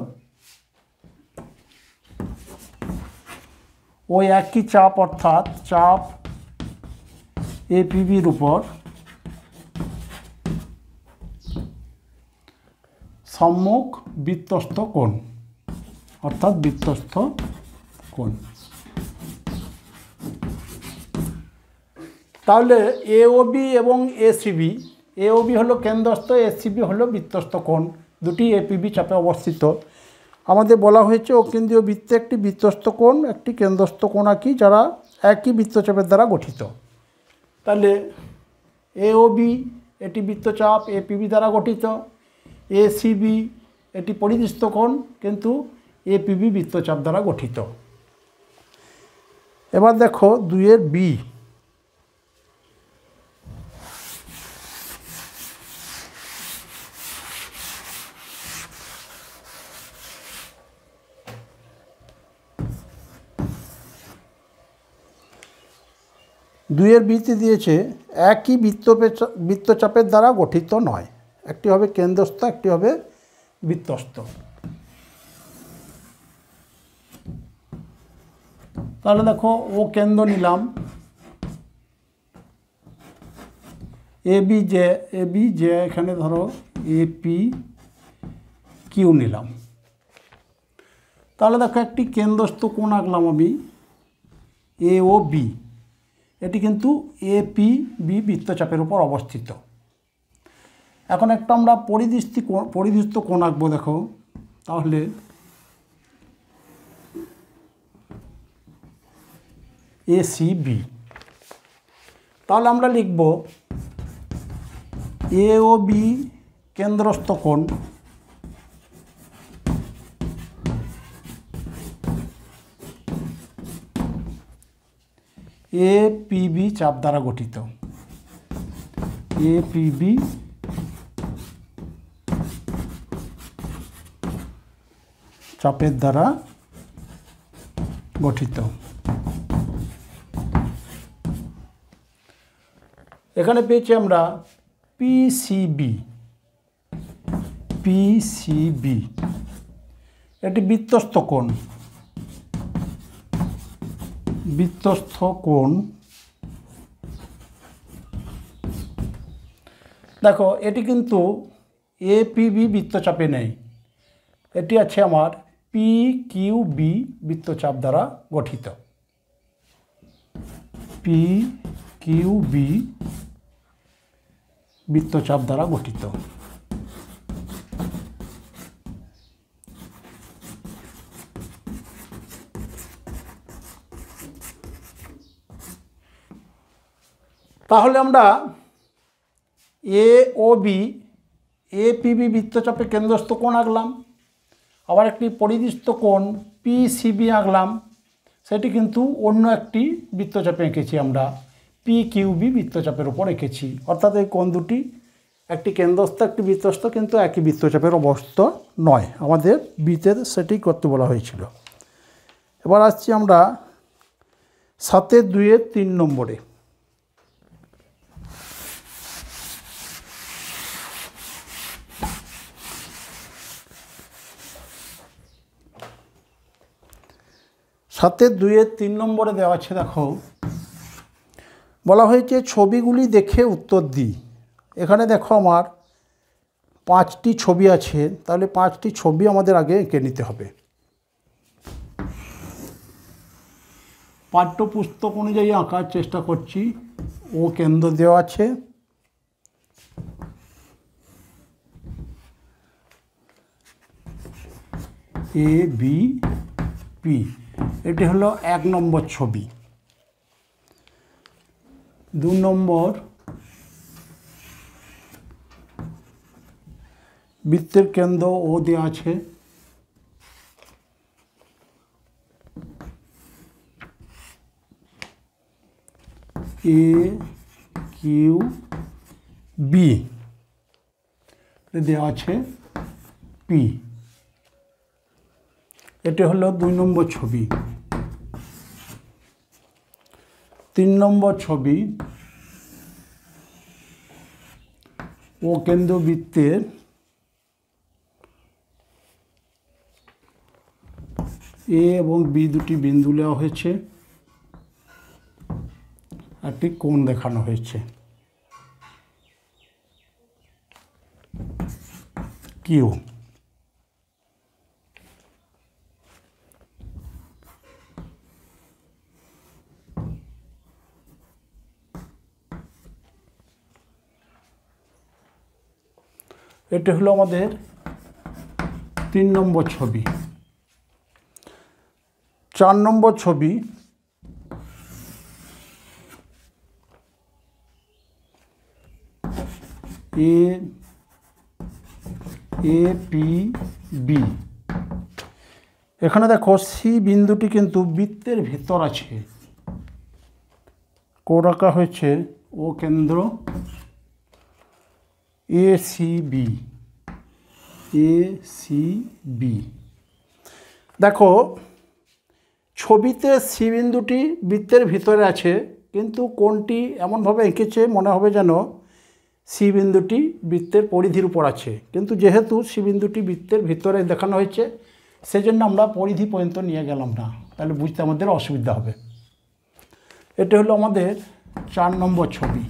ওই একই চাপ, অর্থাৎ চাপ এপিবির উপর সম্মুখ বৃত্তস্থ কোণ, অর্থাৎ বৃত্তস্থ কোণ। তাহলে এওবি এবং এসিবি, এওবি হলো কেন্দ্রস্থ, এসিবি হলো বৃত্তস্থ কোণ, দুটি এপিবি চাপে অবস্থিত। আমাদের বলা হয়েছে অকেন্দ্রীয় বৃত্তে একটি বৃত্তস্থ কোণ, একটি কেন্দ্রস্থ কোণ আঁকি, যারা একই বৃত্তচাপের দ্বারা গঠিত। তাহলে এওবি এটি বৃত্তচাপ এপিবি দ্বারা গঠিত, এসিবি এটি পরিধিস্থ কোণ, কিন্তু এপিবি বৃত্তচাপ দ্বারা গঠিত। এবার দেখো 2 বি, বিতে দিয়েছে একই বৃত্তচাপের দ্বারা গঠিত নয়, একটি হবে কেন্দ্রস্থ, একটি হবে বৃত্তস্থ। তাহলে দেখো ও কেন্দ্র নিলাম এবি জে, এখানে ধরো এপি কিউ নিলাম। তাহলে দেখো একটি কেন্দ্রস্থ কোণ আঁকলাম আমি এ ও বি, এটি কিন্তু এপিবি বৃত্তচাপের উপর অবস্থিত। এখন একটা আমরা পরিধিস্থ কোণ আঁকবো, দেখো তাহলে এসিবি। তাহলে আমরা লিখব এ ও বি কেন্দ্রস্থ কোণ, এপিবি চাপ দ্বারা গঠিত, এপিবি চাপের দ্বারা গঠিত। এখানে পেয়েছি আমরা পিসিবি, এটি বৃত্তস্থ কোণ, দেখো এটি কিন্তু এপিবি বৃত্তচাপে নেই, এটি আছে আমার পি কিউ বি বৃত্তচাপ দ্বারা গঠিত, পি কিউ বি বৃত্তচাপ দ্বারা গঠিত। তাহলে আমরা এ ও বি এপিবি বৃত্তচাপে কেন্দ্রস্থ কোণ আঁকলাম, আবার একটি পরিধিস্থ কোণ পিসিবি আঁকলাম, সেটি কিন্তু অন্য একটি বৃত্তচাপে এঁকেছি, আমরা পি কিউবি বৃত্তচাপের উপর এঁকেছি। অর্থাৎ এই কোণ দুটি একটি কেন্দ্রস্থ একটি বৃত্তস্থ, কিন্তু একই বৃত্তচাপের অবস্থিত নয়, আমাদের বিতে সেটি করতে বলা হয়েছিল। এবার আসছি আমরা 7-2-3 নম্বরে। সাথে 2-3 নম্বরে দেওয়া আছে, দেখো বলা হয়েছে ছবিগুলি দেখে উত্তর দিই। এখানে দেখো আমার 5টি ছবি আছে, তাহলে 5টি ছবি আমাদের আগে এঁকে নিতে হবে। পাঠ্যপুস্তক অনুযায়ী আঁকার চেষ্টা করছি। ও কেন্দ্র দেওয়া আছে, এ বি পি, এটি হলো 1 নম্বর ছবি। 2 নম্বর বৃত্তের কেন্দ্র ও দেওয়া আছে, এ কিউ বি দেওয়া আছে পি। এটা হলো 2 নম্বর ছবি। 3 নম্বর ছবি, ও কেন্দ্র বৃত্তের এ এবং বি দুটি বিন্দু নেওয়া হয়েছে, একটি কোণ দেখানো হয়েছে কিউ। এটা হলো আমাদের 3 নম্বর ছবি। 4 নম্বর ছবি, এ পি বি। এখানে দেখো সি বিন্দুটি কিন্তু বৃত্তের ভেতর আছে, কোণ রাখা হয়েছে ও কেন্দ্র এ সি বি। দেখো ছবিতে সি বিন্দুটি বৃত্তের ভিতরে আছে, কিন্তু কোণটি এমনভাবে এঁকেছে মনে হবে যেন সি বিন্দুটি বৃত্তের পরিধির উপর আছে, কিন্তু যেহেতু সি বিন্দুটি বৃত্তের ভিতরে দেখানো হয়েছে সেজন্য আমরা পরিধি পর্যন্ত নিয়ে গেলাম না, তাহলে বুঝতে আমাদের অসুবিধা হবে। এটা হলো আমাদের 4 নম্বর ছবি।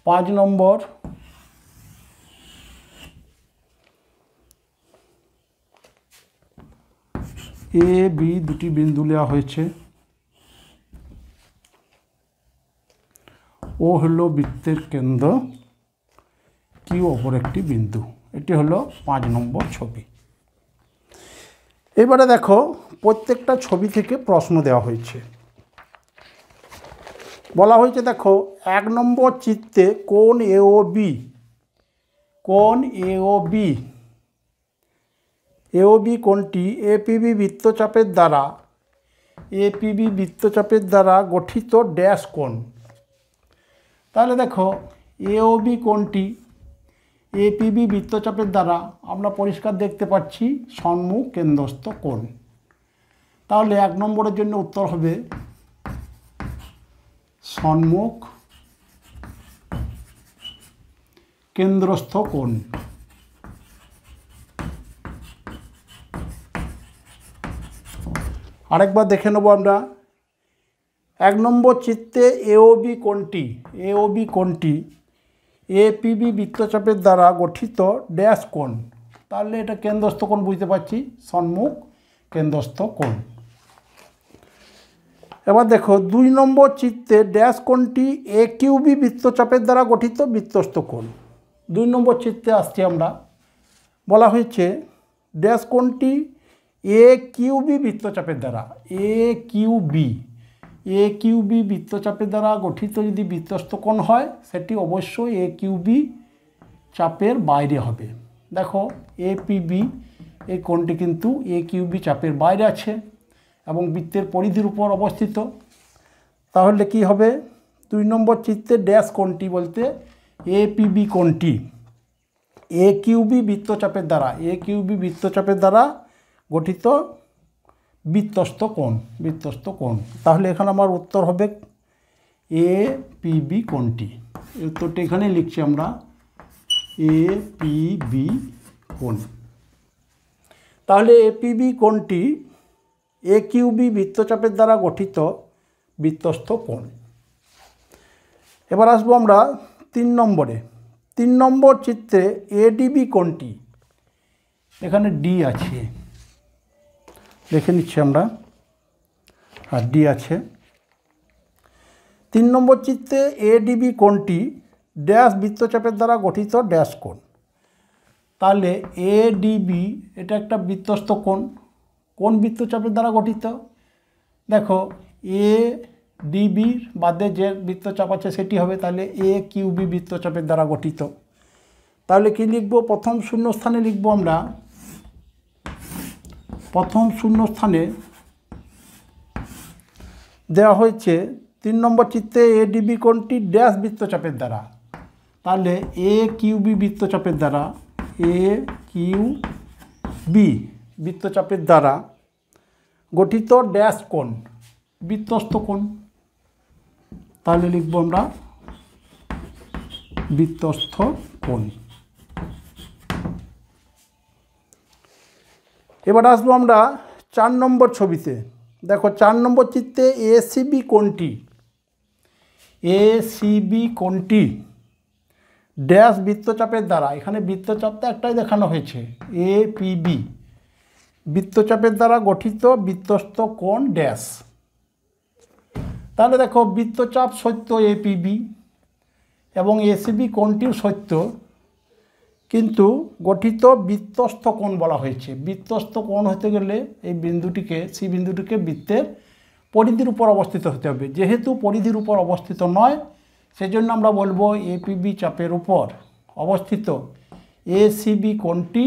5 নম্বর এ বি দুটি বিন্দু নেওয়া হয়েছে, ও হলো বৃত্তের কেন্দ্র, কিউ অপর একটি বিন্দু। এটি হলো 5 নম্বর ছবি। এবারে দেখো প্রত্যেকটা ছবি থেকে প্রশ্ন দেওয়া হয়েছে। বলা হয়েছে দেখো 1 নম্বর চিত্রে কোণ এ ও বি, কোণটি এপিবি বৃত্তচাপের দ্বারা গঠিত ড্যাশ কোণ। তাহলে দেখো এওবি কোণটি এপিবি বৃত্তচাপের দ্বারা আমরা পরিষ্কার দেখতে পাচ্ছি সম্মুখ কেন্দ্রস্থ কোণ। তাহলে 1 নম্বরের জন্য উত্তর হবে সম্মুখ কেন্দ্রস্থ কোণ। আরেকবার দেখে নেব আমরা। 1 নম্বর চিত্রে এওবি কোণটি এপিবি বৃত্তচাপের দ্বারা গঠিত ড্যাশ কোণ। তাহলে এটা কেন্দ্রস্থ কোণ বুঝতে পারছি, সম্মুখ কেন্দ্রস্থ কোণ। এবার দেখো 2 নম্বর চিত্রে ড্যাশ কোণটি এ কিউবি বৃত্তচাপের দ্বারা গঠিত বৃত্তস্থ কোণ। 2 নম্বর চিত্রে আসছি আমরা। বলা হয়েছে ড্যাশ কোণটি এ কিউবি বৃত্তচাপের দ্বারা, এ কিউবি বৃত্তচাপের দ্বারা গঠিত যদি বৃত্তস্থ কোণ হয় সেটি অবশ্যই এ কিউবি চাপের বাইরে হবে। দেখো এপিবি এই কোণটি কিন্তু এ কিউবি চাপের বাইরে আছে এবং বৃত্তের পরিধির উপর অবস্থিত। তাহলে কি হবে? 2 নম্বর চিত্রে ড্যাশ কোণটি বলতে এপিবি কোণটি এ কিউবি বৃত্তচাপের দ্বারা গঠিত বৃত্তস্থ কোণ। তাহলে এখানে আমার উত্তর হবে এপিবি কোণটি। উত্তরটি এখানে লিখছি আমরা, এপিবি কোণ। তাহলে এপিবি কোণটি এ কিউবি বৃত্তচাপের দ্বারা গঠিত বৃত্তস্থ কোণ। এবার আসবো আমরা 3 নম্বরে। 3 নম্বর চিত্রে এডিবি কোণটি, এখানে ডি আছে, দেখে নিচ্ছি আমরা, আর ডি আছে। 3 নম্বর চিত্রে এডিবি কোণটি ড্যাশ বৃত্তচাপের দ্বারা গঠিত ড্যাশ কোণ। তাহলে এডিবি এটা একটা বৃত্তস্থ কোণ, কোন বৃত্তচাপের দ্বারা গঠিত? দেখো এ ডিবি বাদে যে বৃত্তচাপ আছে সেটি হবে তাহলে এ কিউবি বৃত্তচাপের দ্বারা গঠিত। তাহলে কি লিখব? প্রথম শূন্যস্থানে লিখব আমরা, প্রথম শূন্যস্থানে দেওয়া হয়েছে 3 নম্বর চিত্রে এ ডিবি কোণটি ড্যাশ বৃত্তচাপের দ্বারা। তাহলে এ কিউবি বৃত্তচাপের দ্বারা, এ কিউ বি বৃত্তচাপের দ্বারা গঠিত ড্যাশ কোণ, বৃত্তস্থ কোণ। তাহলে লিখব আমরা বৃত্তস্থ কোণ। এবার আসবো আমরা 4 নম্বর ছবিতে। দেখো 4 নম্বর চিত্রে এসিবি কোণটি, এসিবি কোণটি ড্যাশ বৃত্তচাপের দ্বারা, এখানে বৃত্তচাপটা একটাই দেখানো হয়েছে, এপিবি বৃত্তচাপের দ্বারা গঠিত বৃত্তস্থ কোণ ড্যাশ। তাহলে দেখো বৃত্তচাপ সত্য এপিবি এবং এসিবি কোণটিও সত্য, কিন্তু গঠিত বৃত্তস্থ কোণ বলা হয়েছে। বৃত্তস্থ কোণ হতে গেলে এই বিন্দুটিকে, সি বিন্দুটিকে বৃত্তের পরিধির উপর অবস্থিত হতে হবে। যেহেতু পরিধির উপর অবস্থিত নয়, সেজন্য আমরা বলবো এপিবি চাপের উপর অবস্থিত এসিবি কোণটি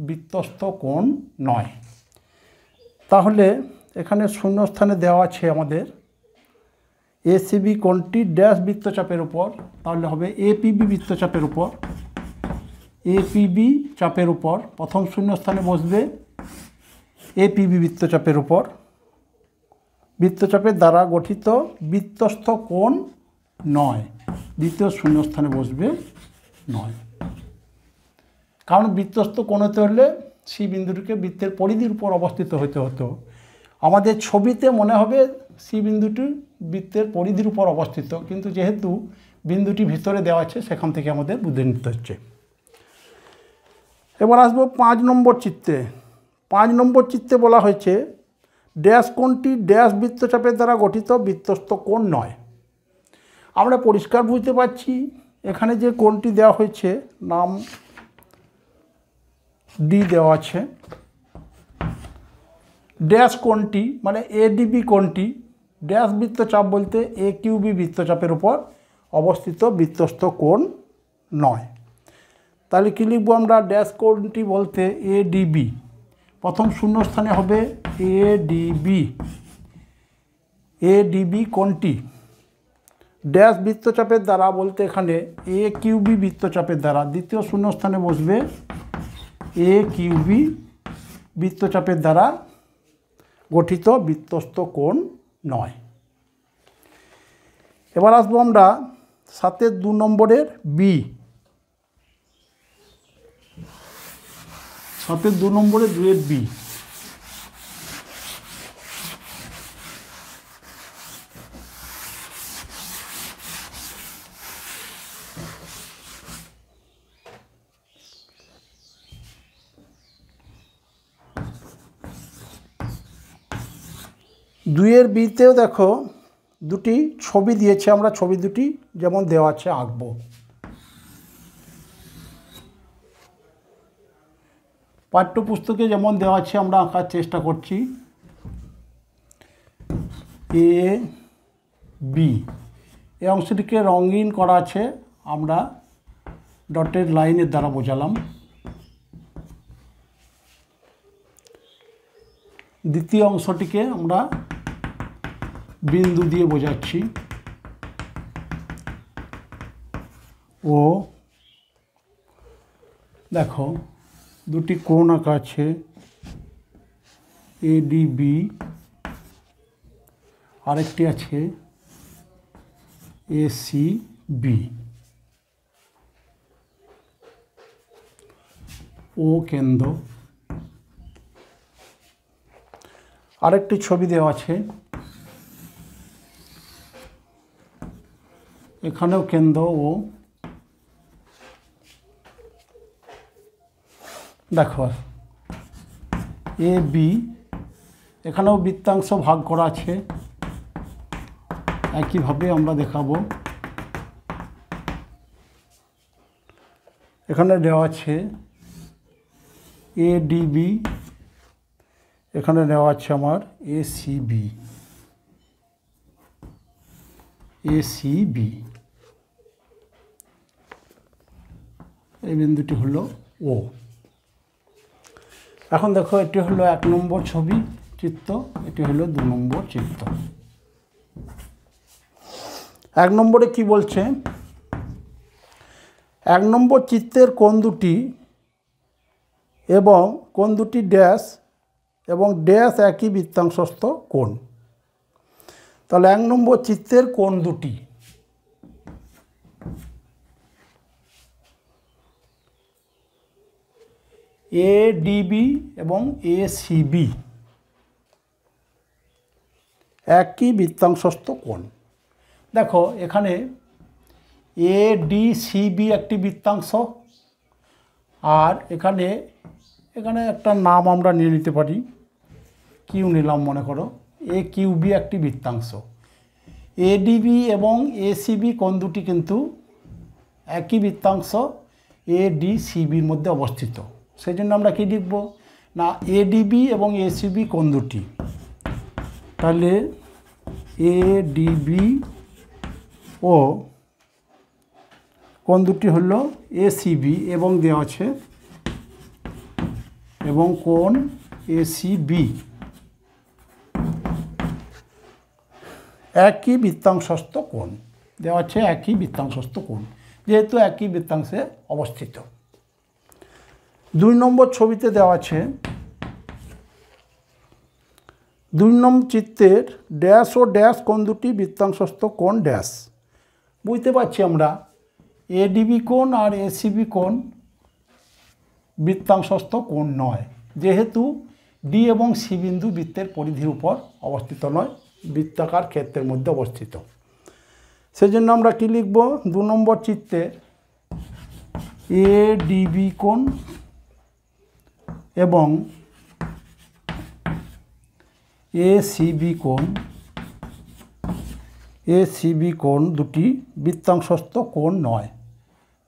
বৃত্তস্থ কোণ নয়। তাহলে এখানে শূন্যস্থানে দেওয়া আছে আমাদের এসিবি কোণটি ড্যাশ বৃত্তচাপের উপর, তাহলে হবে এপিবি বৃত্তচাপের উপর, এপিবি চাপের উপর প্রথম শূন্যস্থানে বসবে এপিবি বৃত্তচাপের উপর, বৃত্তচাপের দ্বারা গঠিত বৃত্তস্থ কোণ নয়। দ্বিতীয় শূন্যস্থানে বসবে নয়, কারণ বৃত্তস্থ কোণ হতে হলে সি বিন্দুটিকে বৃত্তের পরিধির উপর অবস্থিত হতে হতো। আমাদের ছবিতে মনে হবে সি বিন্দুটি বৃত্তের পরিধির উপর অবস্থিত, কিন্তু যেহেতু বিন্দুটি ভিতরে দেওয়া আছে সেখান থেকে আমাদের বুঝে নিতে হচ্ছে। এবার আসবো 5 নম্বর চিত্রে। 5 নম্বর চিত্রে বলা হয়েছে ড্যাশ কোণটি ড্যাশ বৃত্তচাপের দ্বারা গঠিত বৃত্তস্থ কোণ নয়। আমরা পরিষ্কার বুঝতে পারছি এখানে যে কোণটি দেওয়া হয়েছে, নাম ডি দেওয়া আছে, ড্যাশ কোণটি মানে এডিবি কোণটি ড্যাশ বৃত্তচাপ বলতে এ কিউবি বৃত্তচাপের উপর অবস্থিত বৃত্তস্থ কোণ নয়। তাহলে কী লিখব আমরা? ড্যাশ কোণটি বলতে এডিবি, প্রথম শূন্যস্থানে হবে এডিবি, এডিবি কোণটি ড্যাশ বৃত্তচাপের দ্বারা বলতে এখানে এ কিউবি বৃত্তচাপের দ্বারা, দ্বিতীয় শূন্যস্থানে বসবে এ কিউবি বৃত্তচাপের দ্বারা গঠিত বৃত্তস্থ কোণ নয়। এবার আসবো আমরা 7-এর 2 নম্বরের বি। 7-এর 2 নম্বরে 2-এর বি। দুইয়ের বিতেও দেখো দুটি ছবি দিয়েছে, আমরা ছবি দুটি যেমন দেওয়া আছে আঁকবো। পাঠ্যপুস্তকে যেমন দেওয়া আছে আমরা আঁকার চেষ্টা করছি। এ বি এই অংশটিকে রঙিন করা আছে, আমরা ডটের লাইনের দ্বারা বোঝালাম। দ্বিতীয় অংশটিকে আমরা বিন্দু দিয়ে বোঝাচ্ছি। ও দেখো দুটি কোণ আঁকা আছে, এডিবি, আরেকটি আছে এসিবি। ও কেন্দ্র। আরেকটি ছবি দেওয়া আছে, এখানেও কেন্দ্র ও। দেখো এ বি, এখানেও বৃত্তাংশ ভাগ করা আছে, একইভাবে আমরা দেখাবো। এখানে দেওয়া আছে এডিবি, এখানে দেওয়া আছে আমার এসিবি। এসিবি, এই বিন্দুটি হলো ও। এখন দেখো এটি হলো 1 নম্বর ছবি চিত্র, এটি হলো 2 নম্বর চিত্র। 1 নম্বরে কি বলছে, 1 নম্বর চিত্রের কোণ দুটি এবং কোণ দুটি ড্যাশ এবং ড্যাশ একই বৃত্তাংশস্থ কোণ। তাহলে 1 নম্বর চিত্রের কোণ দুটি, এডিবি এবং এসিবি একই বৃত্তাংশস্থ কোণ। দেখো এখানে এডিসিবি একটি বৃত্তাংশ, আর এখানে একটা নাম আমরা নিয়ে নিতে পারি, কিউ নিলাম মনে করো, এ কিউবি একটি বৃত্তাংশ। এডিবি এবং এসিবি কোণ দুটি কিন্তু একই বৃত্তাংশ এডিসিবির মধ্যে অবস্থিত। সেই জন্য আমরা কী লিখব না, এডিবি এবং এসিবি কোণ দুটি, তাহলে এডিবি ও কোণ দুটি হলো এসিবি এবং দেওয়া আছে, এবং কোণ এসিবি একই বৃত্তাংশস্থ কোণ দেওয়া আছে, একই বৃত্তাংশস্থ কোণ, যেহেতু একই বৃত্তাংশে অবস্থিত। 2 নম্বর ছবিতে দেওয়া আছে 2 নম্বর চিত্রের ড্যাশ ও ড্যাশ কোণ দুটি বৃত্তাংশস্থ কোণ ড্যাশ। বুঝতে পারছি আমরা এডিবি কোণ আর এসিবি কোণ বৃত্তাংশস্থ কোণ নয়, যেহেতু ডি এবং সি বিন্দু বৃত্তের পরিধির উপর অবস্থিত নয়, বৃত্তাকার ক্ষেত্রের মধ্যে অবস্থিত। সেজন্য আমরা কি লিখব, 2 নম্বর চিত্রের এডিবি কোণ এবং এসিবি কোণ দুটি বৃত্তাংশস্থ কোণ নয়।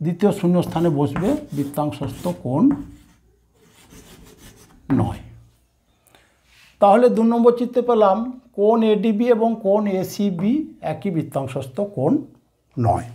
দ্বিতীয় শূন্যস্থানে বসবে বৃত্তাংশস্থ কোণ নয়। তাহলে 2 নম্বর চিত্রে পেলাম কোণ এডিবি এবং কোণ এসিবি একই বৃত্তাংশস্থ কোণ নয়।